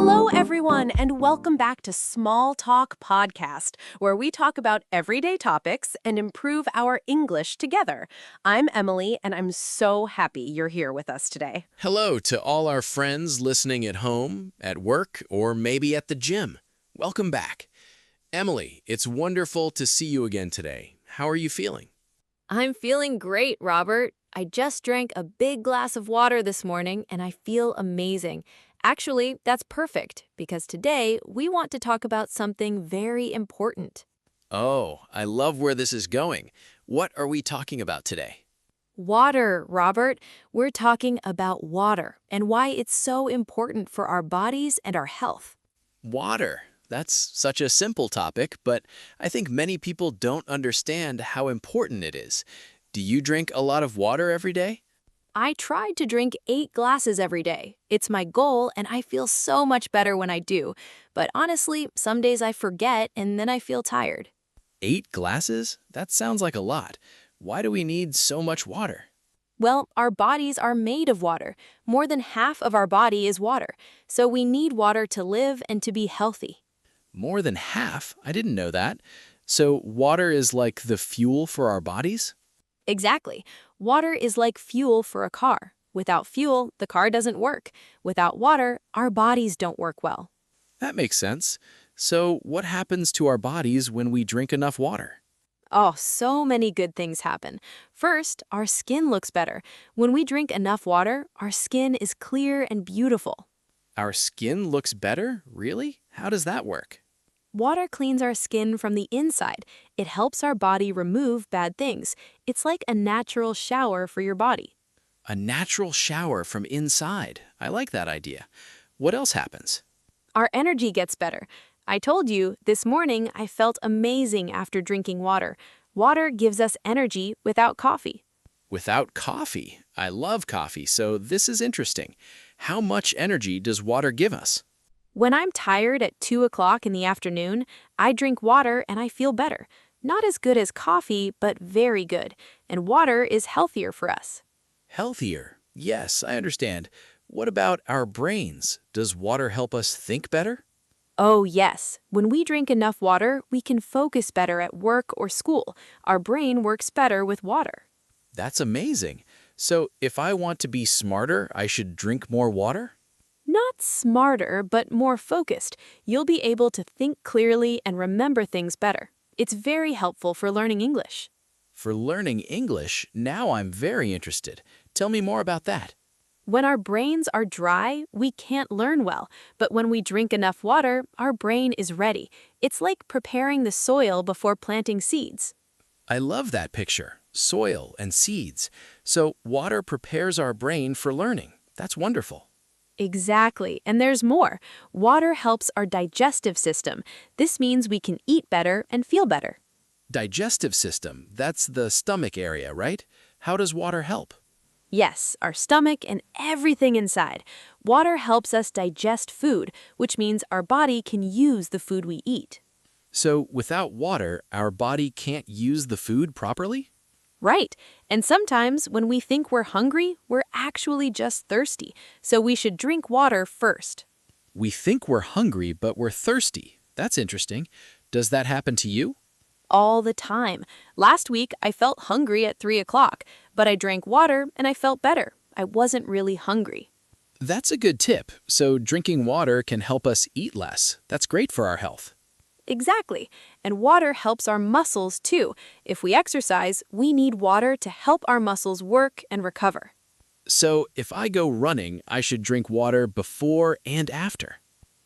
Hello, everyone, and welcome back to Small Talk Podcast, where we talk about everyday topics and improve our English together. I'm Emily, and I'm so happy you're here with us today. Hello to all our friends listening at home, at work, or maybe at the gym. Welcome back. Emily, it's wonderful to see you again today. How are you feeling? I'm feeling great, Robert. I just drank a big glass of water this morning and I feel amazing. Actually, that's perfect because today we want to talk about something very important. Oh, I love where this is going. What are we talking about today? Water, Robert. We're talking about water and why it's so important for our bodies and our health. Water. That's such a simple topic, but I think many people don't understand how important it is. Do you drink a lot of water every day? I tried to drink 8 glasses every day. It's my goal and I feel so much better when I do. But honestly, some days I forget and then I feel tired. 8 glasses? That sounds like a lot. Why do we need so much water? Well, our bodies are made of water. More than half of our body is water. So we need water to live and to be healthy. More than half? I didn't know that. So water is like the fuel for our bodies? Exactly. Water is like fuel for a car. Without fuel, the car doesn't work. Without water, our bodies don't work well. That makes sense. So what happens to our bodies when we drink enough water? Oh, so many good things happen. First, our skin looks better. When we drink enough water, our skin is clear and beautiful. Our skin looks better? Really? How does that work? Water cleans our skin from the inside. It helps our body remove bad things. It's like a natural shower for your body. A natural shower from inside. I like that idea. What else happens? Our energy gets better. I told you, this morning I felt amazing after drinking water. Water gives us energy without coffee. Without coffee. I love coffee, so this is interesting. How much energy does water give us? When I'm tired at 2 o'clock in the afternoon, I drink water and I feel better. Not as good as coffee, but very good. And water is healthier for us. Healthier. Yes, I understand. What about our brains? Does water help us think better? Oh, yes. When we drink enough water, we can focus better at work or school. Our brain works better with water. That's amazing. So if I want to be smarter, I should drink more water? Not smarter, but more focused. You'll be able to think clearly and remember things better. It's very helpful for learning English. For learning English, now I'm very interested. Tell me more about that. When our brains are dry, we can't learn well. But when we drink enough water, our brain is ready. It's like preparing the soil before planting seeds. I love that picture. Soil and seeds. So water prepares our brain for learning. That's wonderful. Exactly, and there's more. Water helps our digestive system. This means we can eat better and feel better. Digestive system, that's the stomach area, right? How does water help? Yes, our stomach and everything inside. Water helps us digest food, which means our body can use the food we eat. So without water, our body can't use the food properly? Right, and sometimes when we think we're hungry, we're actually just thirsty, so we should drink water first. We think we're hungry, but we're thirsty. That's interesting. Does that happen to you? All the time. Last week, I felt hungry at 3 o'clock, but I drank water and I felt better. I wasn't really hungry. That's a good tip. So drinking water can help us eat less. That's great for our health. Exactly. And water helps our muscles too. If we exercise, we need water to help our muscles work and recover. So if I go running, I should drink water before and after.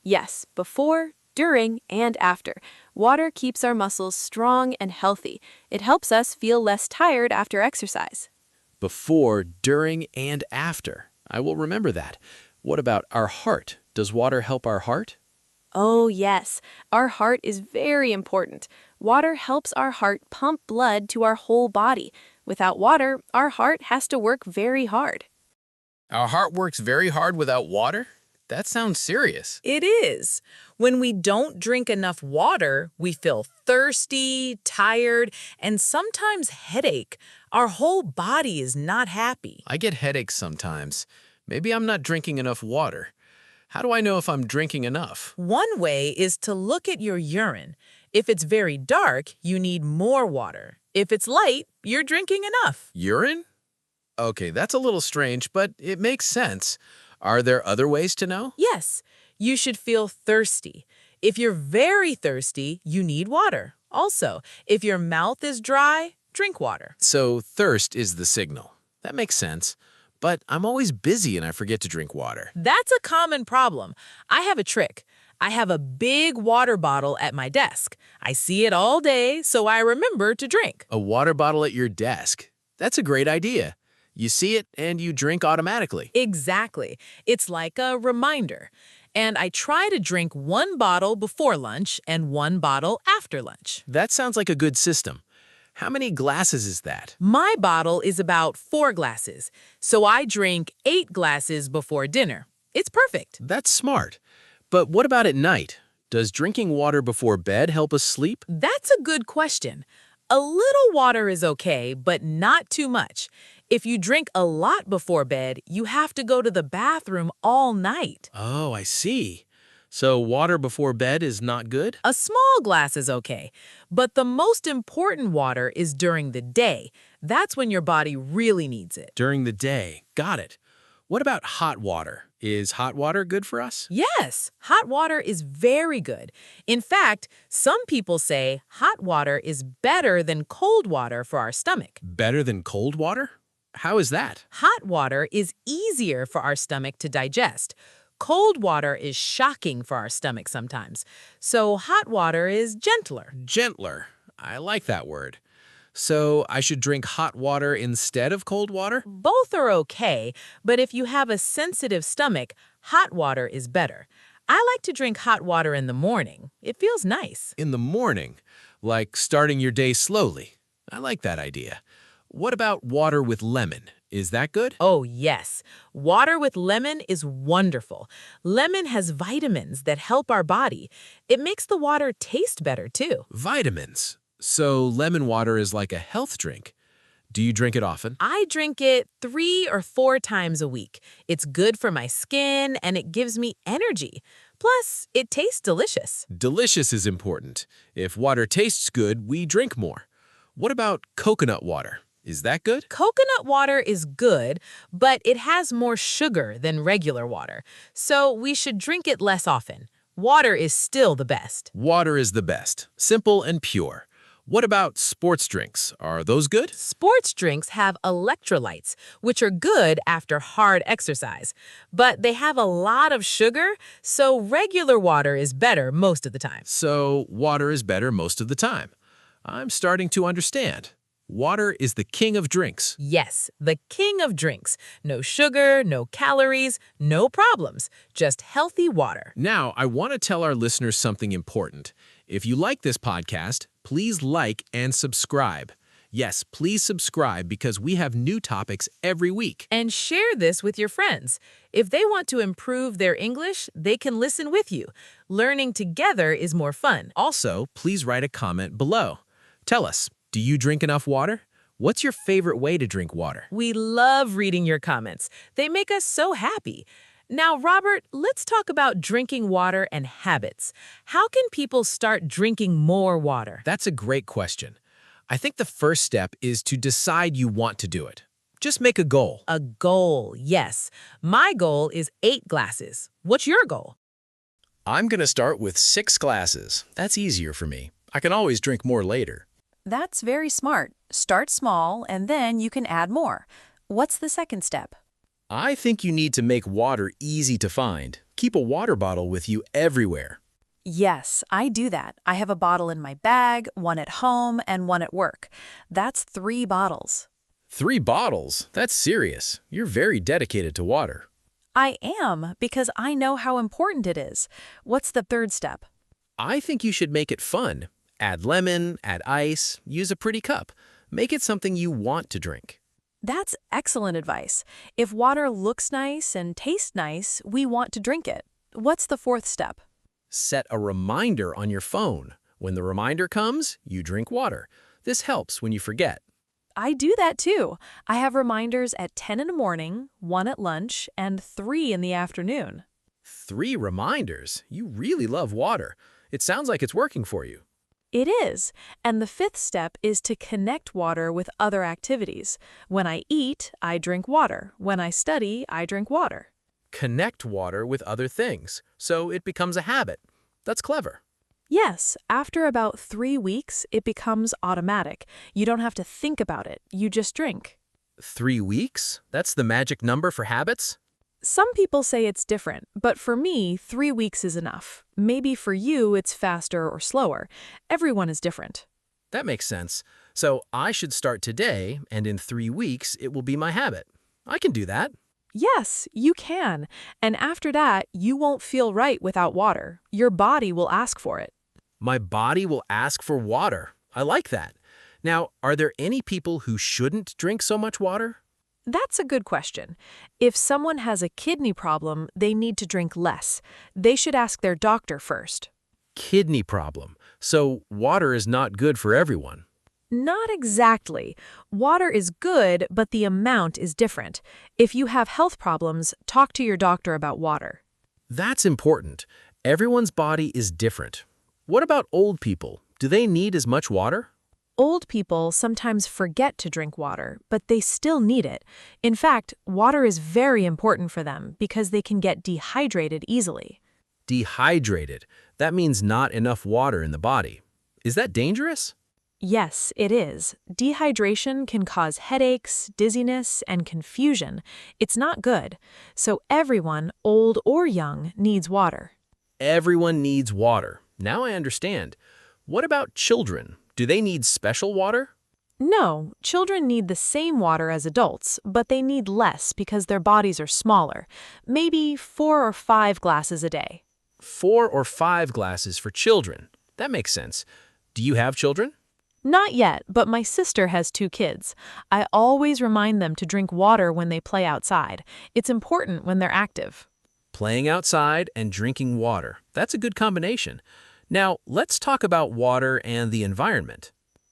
Yes, before, during, and after. Water keeps our muscles strong and healthy. It helps us feel less tired after exercise. Before, during, and after. I will remember that. What about our heart? Does water help our heart? Oh, yes. Our heart is very important. Water helps our heart pump blood to our whole body. Without water, our heart has to work very hard. Our heart works very hard without water? That sounds serious. It is. When we don't drink enough water, we feel thirsty, tired, and sometimes headache. Our whole body is not happy. I get headaches sometimes. Maybe I'm not drinking enough water. How do I know if I'm drinking enough? One way is to look at your urine. If it's very dark, you need more water. If it's light, you're drinking enough. Urine? Okay, that's a little strange, but it makes sense. Are there other ways to know? Yes, you should feel thirsty. If you're very thirsty, you need water. Also, if your mouth is dry, drink water. So thirst is the signal. That makes sense. But I'm always busy and I forget to drink water. That's a common problem. I have a trick. I have a big water bottle at my desk. I see it all day, so I remember to drink. A water bottle at your desk. That's a great idea. You see it and you drink automatically. Exactly. It's like a reminder. And I try to drink one bottle before lunch and one bottle after lunch. That sounds like a good system. How many glasses is that? My bottle is about 4 glasses, so I drink 8 glasses before dinner. It's perfect. That's smart. But what about at night? Does drinking water before bed help us sleep? That's a good question. A little water is okay, but not too much. If you drink a lot before bed, you have to go to the bathroom all night. Oh, I see. So water before bed is not good? A small glass is okay, but the most important water is during the day. That's when your body really needs it. During the day. Got it. What about hot water? Is hot water good for us? Yes, hot water is very good. In fact, some people say hot water is better than cold water for our stomach. Better than cold water? How is that? Hot water is easier for our stomach to digest. Cold water is shocking for our stomach sometimes. So hot water is gentler. Gentler. I like that word. So I should drink hot water instead of cold water? Both are okay, but if you have a sensitive stomach, hot water is better. I like to drink hot water in the morning. It feels nice. In the morning, like starting your day slowly. I like that idea. What about water with lemon? Is that good? Oh, yes. Water with lemon is wonderful. Lemon has vitamins that help our body. It makes the water taste better, too. Vitamins. So lemon water is like a health drink. Do you drink it often? I drink it 3 or 4 times a week. It's good for my skin and it gives me energy. Plus, it tastes delicious. Delicious is important. If water tastes good, we drink more. What about coconut water? Is that good? Coconut water is good, but it has more sugar than regular water, so we should drink it less often. Water is still the best. Water is the best. Simple and pure. What about sports drinks? Are those good? Sports drinks have electrolytes, which are good after hard exercise, but they have a lot of sugar, so regular water is better most of the time. So water is better most of the time. I'm starting to understand. Water is the king of drinks. Yes, the king of drinks. No sugar, no calories, no problems. Just healthy water. Now, I want to tell our listeners something important. If you like this podcast, please like and subscribe. Yes, please subscribe because we have new topics every week. And share this with your friends. If they want to improve their English, they can listen with you. Learning together is more fun. Also, please write a comment below. Tell us, do you drink enough water? What's your favorite way to drink water? We love reading your comments. They make us so happy. Now, Robert, let's talk about drinking water and habits. How can people start drinking more water? That's a great question. I think the first step is to decide you want to do it. Just make a goal. A goal, yes. My goal is 8 glasses. What's your goal? I'm going to start with 6 glasses. That's easier for me. I can always drink more later. That's very smart. Start small, and then you can add more. What's the second step? I think you need to make water easy to find. Keep a water bottle with you everywhere. Yes, I do that. I have a bottle in my bag, one at home, and one at work. That's 3 bottles. 3 bottles? That's serious. You're very dedicated to water. I am, because I know how important it is. What's the third step? I think you should make it fun. Add lemon, add ice, use a pretty cup. Make it something you want to drink. That's excellent advice. If water looks nice and tastes nice, we want to drink it. What's the fourth step? Set a reminder on your phone. When the reminder comes, you drink water. This helps when you forget. I do that too. I have reminders at 10 in the morning, 1 at lunch, and 3 in the afternoon. 3 reminders? You really love water. It sounds like it's working for you. It is. And the fifth step is to connect water with other activities. When I eat, I drink water. When I study, I drink water. Connect water with other things, so it becomes a habit. That's clever. Yes, after about 3 weeks, it becomes automatic. You don't have to think about it. You just drink. 3 weeks? That's the magic number for habits? Some people say it's different, but for me, 3 weeks is enough. Maybe for you, it's faster or slower. Everyone is different. That makes sense. So I should start today, and in 3 weeks, it will be my habit. I can do that. Yes, you can. And after that, you won't feel right without water. Your body will ask for it. My body will ask for water. I like that. Now, are there any people who shouldn't drink so much water? That's a good question. If someone has a kidney problem, they need to drink less. They should ask their doctor first. Kidney problem. So water is not good for everyone. Not exactly. Water is good, but the amount is different. If you have health problems, talk to your doctor about water. That's important. Everyone's body is different. What about old people? Do they need as much water? Old people sometimes forget to drink water, but they still need it. In fact, water is very important for them because they can get dehydrated easily. Dehydrated. That means not enough water in the body. Is that dangerous? Yes, it is. Dehydration can cause headaches, dizziness, and confusion. It's not good. So everyone, old or young, needs water. Everyone needs water. Now I understand. What about children? Do they need special water? No, children need the same water as adults, but they need less because their bodies are smaller. Maybe 4 or 5 glasses a day. 4 or 5 glasses for children. That makes sense. Do you have children? Not yet, but my sister has 2 kids. I always remind them to drink water when they play outside. It's important when they're active. Playing outside and drinking water. That's a good combination. Now, let's talk about water and the environment.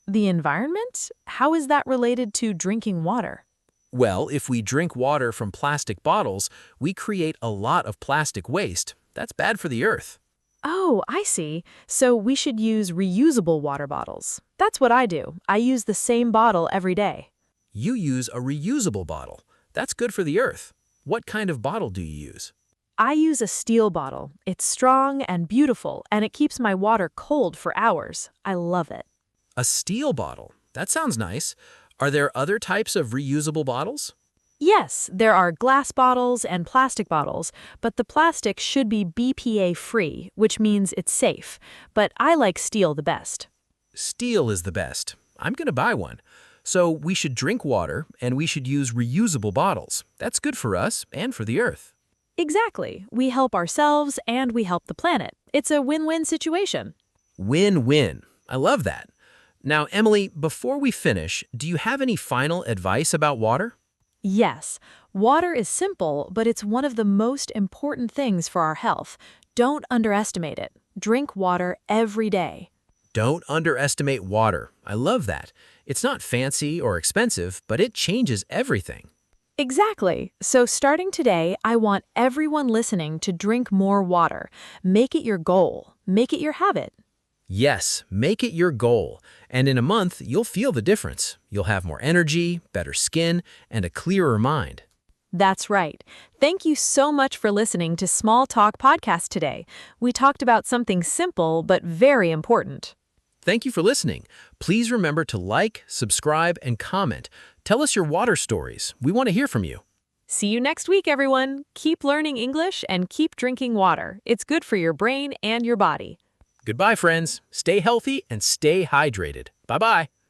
The environment? How is that related to drinking water? Well, if we drink water from plastic bottles, we create a lot of plastic waste. That's bad for the earth. Oh, I see. So we should use reusable water bottles. That's what I do. I use the same bottle every day. You use a reusable bottle. That's good for the earth. What kind of bottle do you use? I use a steel bottle. It's strong and beautiful, and it keeps my water cold for hours. I love it. A steel bottle. That sounds nice. Are there other types of reusable bottles? Yes, there are glass bottles and plastic bottles, but the plastic should be BPA-free, which means it's safe. But I like steel the best. Steel is the best. I'm going to buy one. So we should drink water, and we should use reusable bottles. That's good for us and for the earth. Exactly. We help ourselves and we help the planet. It's a win-win situation. Win-win. I love that. Now, Emily, before we finish, do you have any final advice about water? Yes, water is simple, but it's one of the most important things for our health. Don't underestimate it. Drink water every day. Don't underestimate water. I love that. It's not fancy or expensive, but it changes everything. Exactly. So starting today, I want everyone listening to drink more water. Make it your goal. Make it your habit. Yes, make it your goal. And in a month, you'll feel the difference. You'll have more energy, better skin, and a clearer mind. That's right. Thank you so much for listening to Small Talk Podcast today. We talked about something simple but very important. Thank you for listening. Please remember to like, subscribe, and comment. Tell us your water stories. We want to hear from you. See you next week, everyone. Keep learning English and keep drinking water. It's good for your brain and your body. Goodbye, friends. Stay healthy and stay hydrated. Bye-bye.